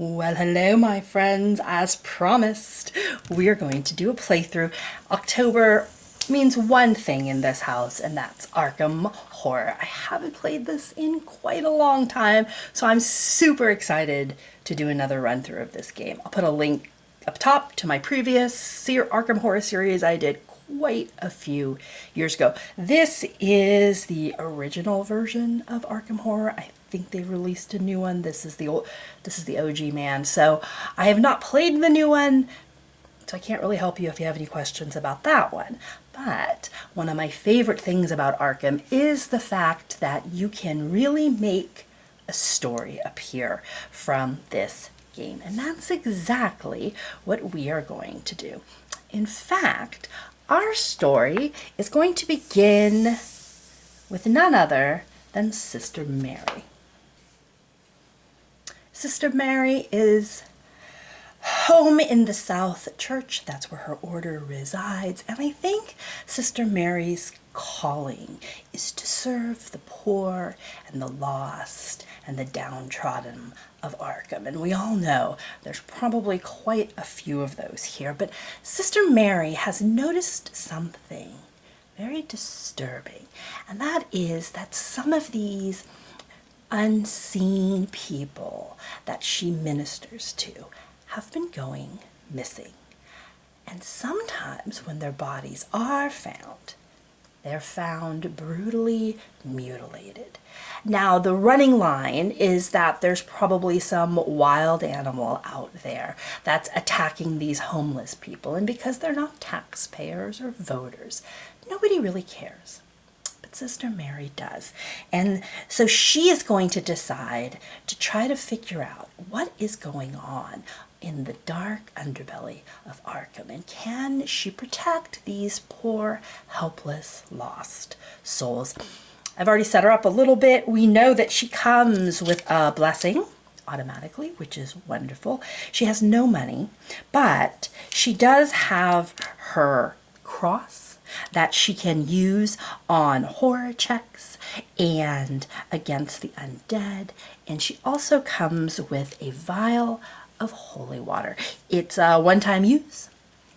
Well, hello, my friends. As promised, we are going to do a playthrough. October means one thing in this house, and that's Arkham Horror. I haven't played this in quite a long time, so I'm super excited to do another run through of this game. I'll put a link up top to my previous Arkham Horror series I did quite a few years ago. This is the original version of Arkham Horror. I think they released a new one. This is the OG, man. So I have not played the new one, so I can't really help you if you have any questions about that one. But one of my favorite things about Arkham is the fact that you can really make a story appear from this game. And that's exactly what we are going to do. In fact, our story is going to begin with none other than Sister Mary. Sister Mary is home in the South Church. That's where her order resides. And I think Sister Mary's calling is to serve the poor and the lost and the downtrodden of Arkham. And we all know there's probably quite a few of those here. But Sister Mary has noticed something very disturbing. And that is that some of these unseen people that she ministers to have been going missing. And sometimes when their bodies are found, they're found brutally mutilated. Now, the running line is that there's probably some wild animal out there that's attacking these homeless people. And because they're not taxpayers or voters, nobody really cares. Sister Mary does. And so she is going to decide to try to figure out what is going on in the dark underbelly of Arkham. And can she protect these poor, helpless, lost souls? I've already set her up a little bit. We know that she comes with a blessing automatically, which is wonderful. She has no money, but she does have her cross that she can use on horror checks and against the undead. And she also comes with a vial of holy water. It's a one-time use.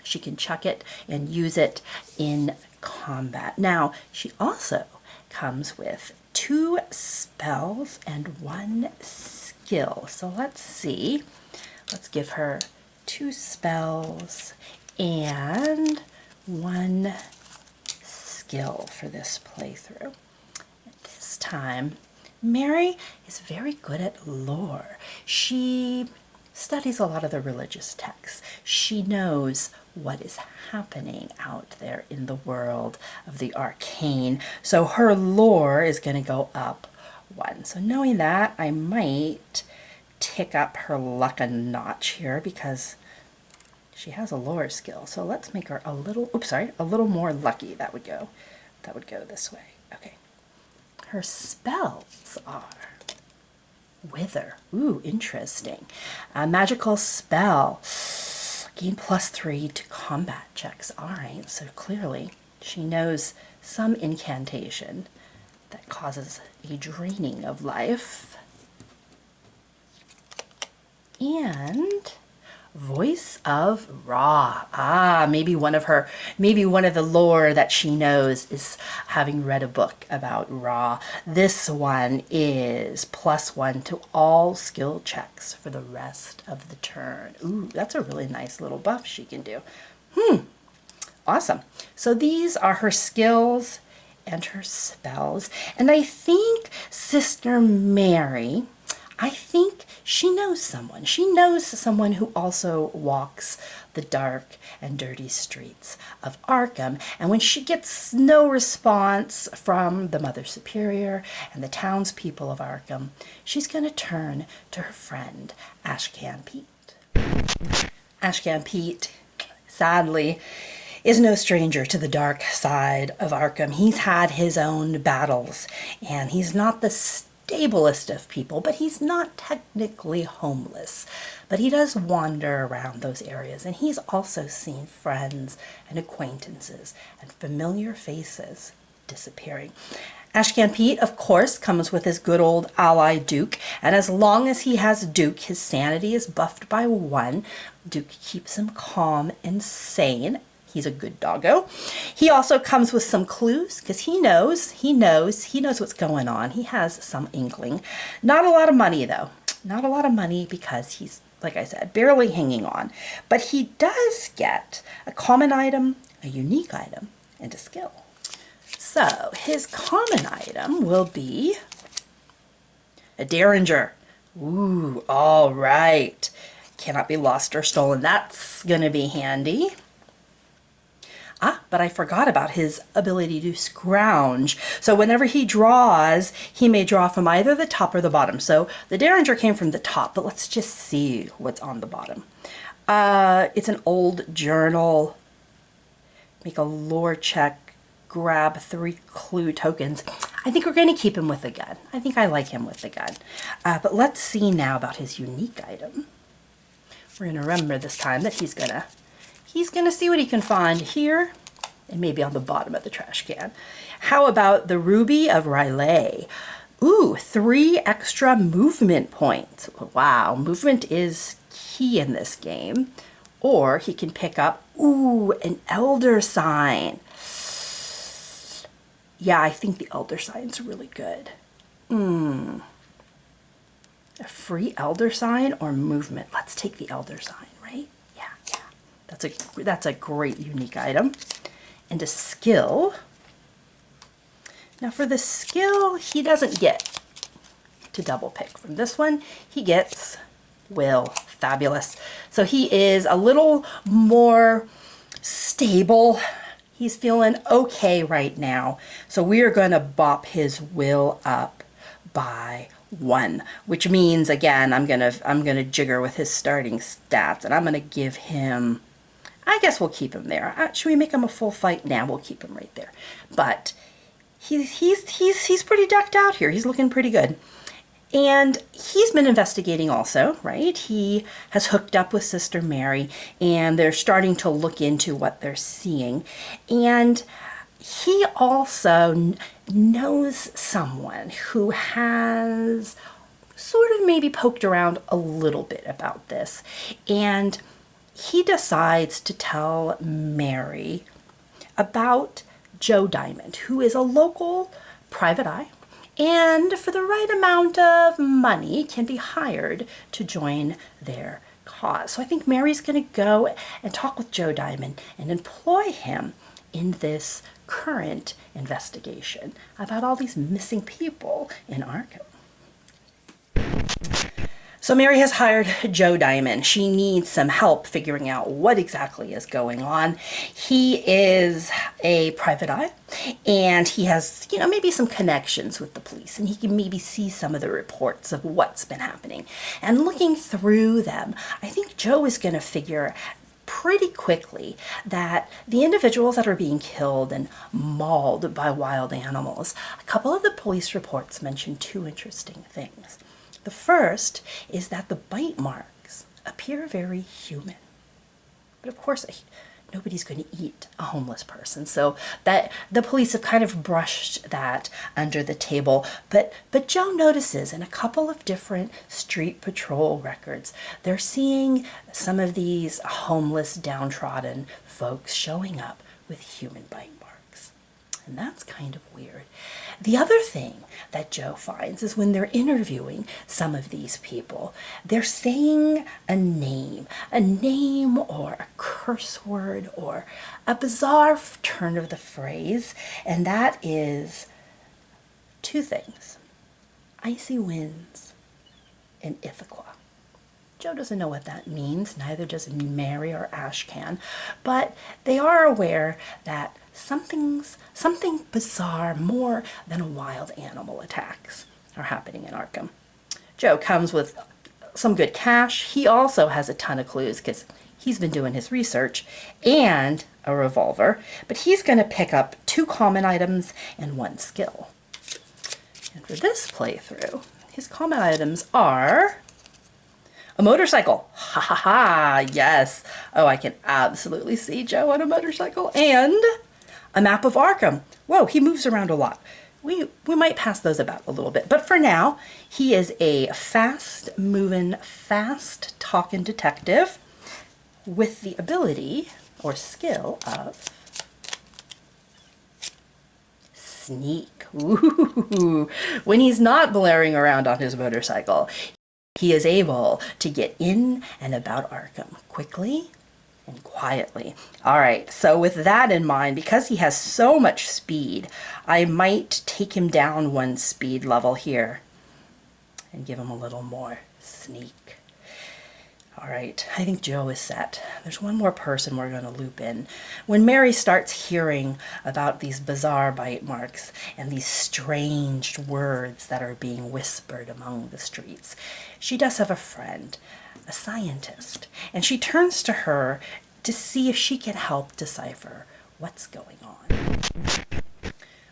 She can chuck it and use it in combat. Now, she also comes with 2 spells and 1 skill. So let's see. Let's give her 2 spells and 1 skill for this playthrough. At this time, Mary is very good at lore. She studies a lot of the religious texts. She knows what is happening out there in the world of the arcane. So her lore is going to go up 1. So knowing that, I might tick up her luck a notch here because she has a lore skill. So let's make her a little more lucky. That would go this way. Okay. Her spells are Wither. Ooh, interesting. A magical spell. Gain +3 to combat checks. All right, so clearly she knows some incantation that causes a draining of life. And Voice of Ra. Maybe one of the lore that she knows is having read a book about Ra. This one is +1 to all skill checks for the rest of the turn. Ooh, that's a really nice little buff she can do. Awesome. So these are her skills and her spells. And I think Sister Mary, she knows someone. She knows someone who also walks the dark and dirty streets of Arkham. And when she gets no response from the Mother Superior and the townspeople of Arkham, she's going to turn to her friend, Ashcan Pete. Ashcan Pete, sadly, is no stranger to the dark side of Arkham. He's had his own battles, and he's not the stablest of people, but he's not technically homeless. But he does wander around those areas, and he's also seen friends and acquaintances and familiar faces disappearing. Ashcan Pete, of course, comes with his good old ally Duke, and as long as he has Duke, his sanity is buffed by 1. Duke keeps him calm and sane. He's a good doggo. He also comes with some clues because he knows what's going on. He has some inkling. Not a lot of money though. Not a lot of money because he's, like I said, barely hanging on. But he does get a common item, a unique item, and a skill. So his common item will be a derringer. Ooh, all right. Cannot be lost or stolen. That's going to be handy. But I forgot about his ability to scrounge. So whenever he draws, he may draw from either the top or the bottom. So the derringer came from the top, but let's just see what's on the bottom. It's an old journal. Make a lore check. Grab 3 clue tokens. I think we're going to keep him with the gun. I think I like him with the gun. But let's see now about his unique item. We're going to remember this time that he's going to see what he can find here and maybe on the bottom of the trash can. How about the Ruby of Riley? Ooh, 3 extra movement points. Wow, movement is key in this game. Or he can pick up, ooh, an elder sign. Yeah, I think the elder sign's really good. A free elder sign or movement? Let's take the elder sign, right? Yeah. That's a great unique item. And a skill. Now for the skill, he doesn't get to double pick from this one. He gets will. Fabulous. So he is a little more stable. He's feeling okay right now. So we are going to bop his will up by 1, which means again I'm gonna jigger with his starting stats, and I'm gonna give him, I guess we'll keep him there. Should we make him a full fight? Now we'll keep him right there. But he's pretty decked out here. He's looking pretty good. And he's been investigating also, right? He has hooked up with Sister Mary, and they're starting to look into what they're seeing. And he also knows someone who has sort of maybe poked around a little bit about this. And he decides to tell Mary about Joe Diamond, who is a local private eye, and for the right amount of money can be hired to join their cause. So I think Mary's going to go and talk with Joe Diamond and employ him in this current investigation about all these missing people in Arkham. So Mary has hired Joe Diamond. She needs some help figuring out what exactly is going on. He is a private eye, and he has, maybe some connections with the police, and he can maybe see some of the reports of what's been happening. And looking through them, I think Joe is going to figure pretty quickly that the individuals that are being killed and mauled by wild animals, a couple of the police reports mention 2 interesting things. The first is that the bite marks appear very human. But of course, nobody's going to eat a homeless person. So that the police have kind of brushed that under the table. But Joe notices in a couple of different street patrol records, they're seeing some of these homeless, downtrodden folks showing up with human bite marks. And that's kind of weird. The other thing that Joe finds is when they're interviewing some of these people, they're saying a name or a curse word or a bizarre turn of the phrase, and that is 2 things: icy winds and Ithaca. Joe doesn't know what that means, neither does Mary or Ashcan, but they are aware that something bizarre, more than a wild animal attacks, are happening in Arkham. Joe comes with some good cash. He also has a ton of clues because he's been doing his research, and a revolver, but he's going to pick up 2 common items and 1 skill. And for this playthrough, his common items are a motorcycle. Ha ha ha, yes. Oh, I can absolutely see Joe on a motorcycle. And a map of Arkham. Whoa, he moves around a lot. we might pass those about a little bit. But for now, he is a fast-moving, fast-talking detective with the ability or skill of sneak. Ooh. When he's not blaring around on his motorcycle, he is able to get in and about Arkham quickly and quietly. All right, so with that in mind, because he has so much speed, I might take him down one speed level here and give him a little more sneak. All right, I think Joe is set. There's one more person we're going to loop in. When Mary starts hearing about these bizarre bite marks and these strange words that are being whispered among the streets, she does have a friend, a scientist, and she turns to her to see if she can help decipher what's going on.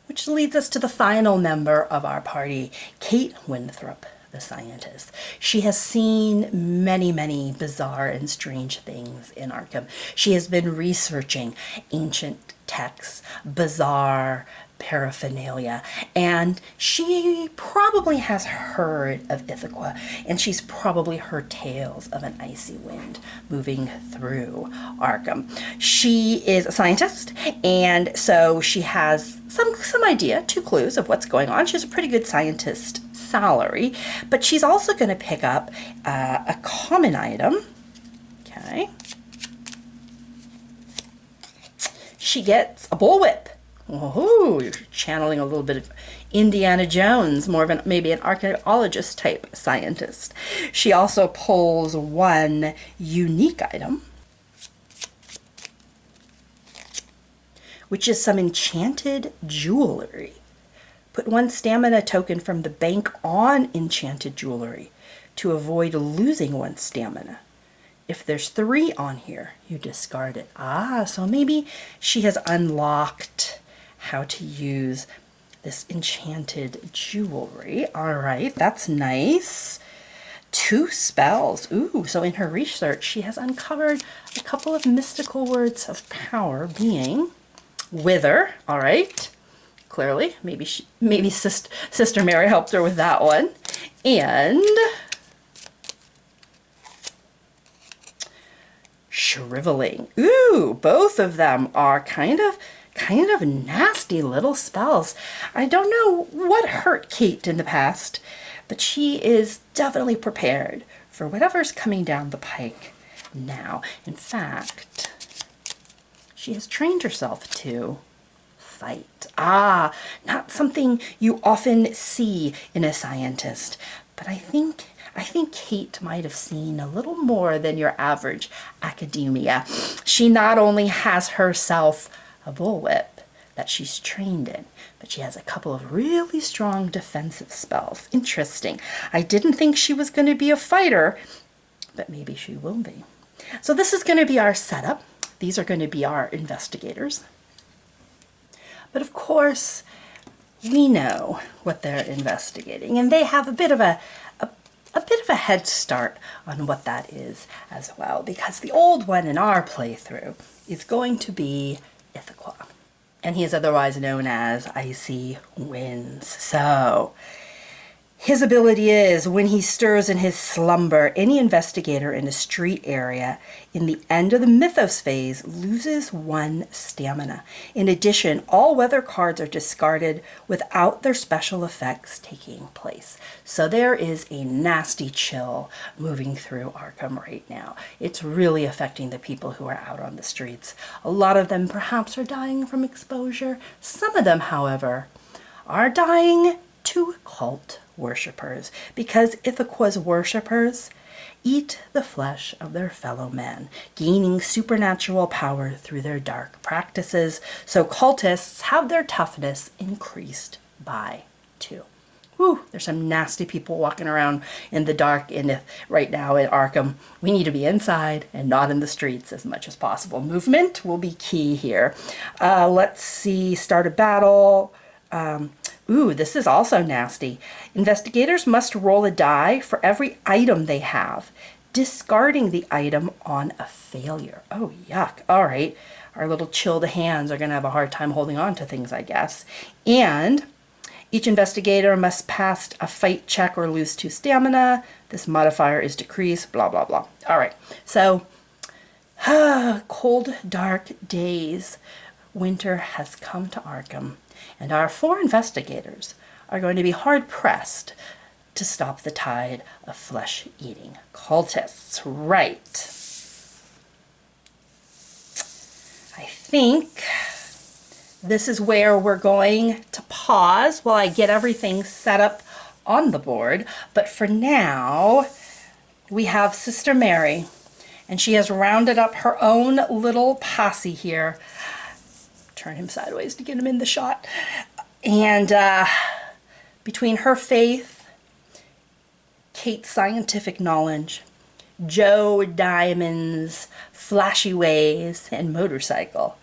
Which leads us to the final member of our party, Kate Winthrop, the scientist. She has seen many, many bizarre and strange things in Arkham. She has been researching ancient texts, bizarre paraphernalia, and she probably has heard of Ithaca, and she's probably heard tales of an icy wind moving through Arkham. She is a scientist, and so she has some idea, 2 clues of what's going on. She has a pretty good scientist salary, but she's also going to pick up a common item. Okay. She gets a bullwhip. Oh, you're channeling a little bit of Indiana Jones, more of maybe an archaeologist type scientist. She also pulls one unique item, which is some enchanted jewelry. Put 1 stamina token from the bank on enchanted jewelry to avoid losing 1 stamina. If there's 3 on here, you discard it. So maybe she has unlocked how to use this enchanted jewelry. All right, that's nice. 2 spells. Ooh, so in her research, she has uncovered a couple of mystical words of power, being wither. All right. Clearly, maybe Sister Mary helped her with that one. And shriveling. Ooh, both of them are kind of nasty little spells. I don't know what hurt Kate in the past, but she is definitely prepared for whatever's coming down the pike now. In fact, she has trained herself to fight. Not something you often see in a scientist, but I think Kate might have seen a little more than your average academia. She not only has herself a bullwhip that she's trained in, but she has a couple of really strong defensive spells. Interesting. I didn't think she was going to be a fighter, but maybe she will be. So this is going to be our setup. These are going to be our investigators. But of course, we know what they're investigating, and they have a bit of a head start on what that is as well, because the old one in our playthrough is going to be Ithaca, and he is otherwise known as Icy Winds. So his ability is, when he stirs in his slumber, any investigator in a street area in the end of the Mythos phase loses 1 stamina. In addition, all weather cards are discarded without their special effects taking place. So there is a nasty chill moving through Arkham right now. It's really affecting the people who are out on the streets. A lot of them perhaps are dying from exposure. Some of them, however, are dying to occult worshippers, because Ithaca's worshippers eat the flesh of their fellow men, gaining supernatural power through their dark practices. So cultists have their toughness increased by 2. Whew, there's some nasty people walking around in the dark right now in Arkham. We need to be inside and not in the streets as much as possible. Movement will be key here. Let's see, start a battle. Ooh, this is also nasty. Investigators must roll a die for every item they have, discarding the item on a failure. Oh, yuck. All right. Our little chilled hands are going to have a hard time holding on to things, I guess. And Each investigator must pass a fight check or lose 2 stamina. This modifier is decreased, blah, blah, blah. All right, so cold, dark days. Winter has come to Arkham, and our 4 investigators are going to be hard-pressed to stop the tide of flesh-eating cultists. Right. I think this is where we're going to pause while I get everything set up on the board. But for now, we have Sister Mary, and she has rounded up her own little posse here. Turn him sideways to get him in the shot. And between her faith, Kate's scientific knowledge, Joe Diamond's flashy ways and motorcycle,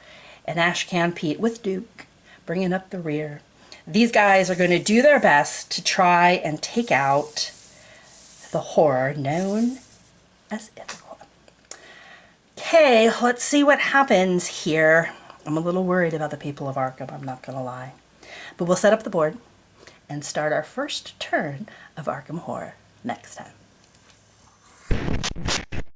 and Ashcan Pete with Duke bringing up the rear. These guys are going to do their best to try and take out the horror known as Ithaca. Okay, let's see what happens here. I'm a little worried about the people of Arkham, I'm not going to lie. But we'll set up the board and start our first turn of Arkham Horror next time.